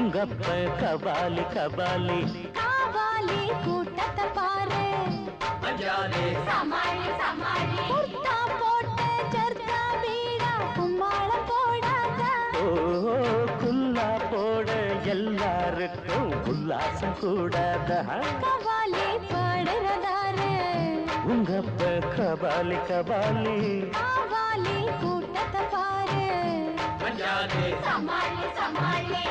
உங்கப்ப கபாலி கபாலி காவாலி கூட்டத்தை பாரு சமாளி சமாளி குர்தா போட்ட சர்தா பீடா கும்மாளம் போடாத ஓ குல்லா போட எல்லாருக்கும் உல்லாசம் கூடாத கவாலி பாடுறதாரு உங்கப்ப கபாலி கபாலி காவாலி கூட்டத்தை பாரு சமாளி சமாளி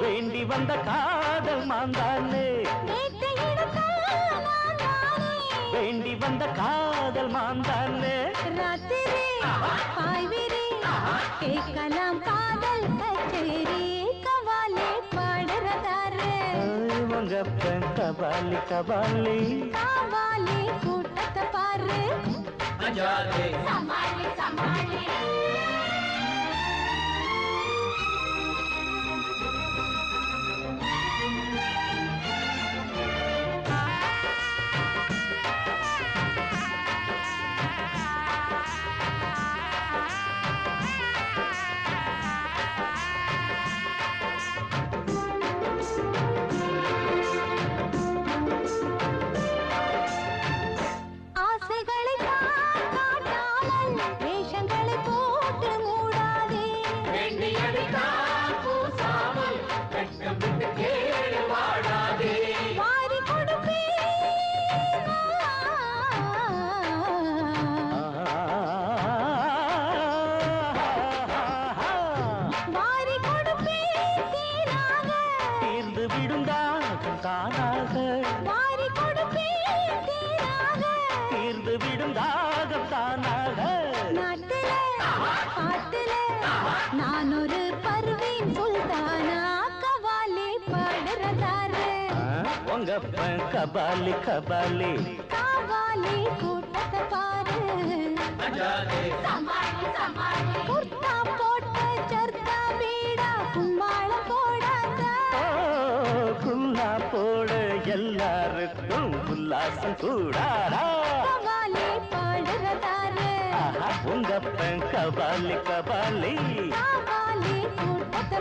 வேண்டி வந்த காதல் மாந்தானே வேண்டி வந்த காதல் மாந்தானே ராத்திரி பாய்விரி கேட்கலாம் காதல் கச்சேரி கவாலி பாடுறதாரு உங்கப்ப கபாலி கபாலி காவாலி கூட்டத்தை பாரு சமாளி சமாளி தீர்ந்து விடும் தாகம் தானாக நாட்டிலே பாட்டிலே நான் ஒரு பர்வீன் சுல்தானா கவாலி பாடுறதாரு உங்கப்ப கபாலி கபாலி காவாலி கூட்டத்தை பாரு சமாளி சமாளி குர்தா போட்ட சர்தா பீடா கும்மாளம் போடாத குல்லா போட எல்லாருக்கும் உல்லாசம் கூடாதா கவாலி பாடுறதாரு உங்கப்ப கபாலி கபாலி காவாலி கூட்டத்தை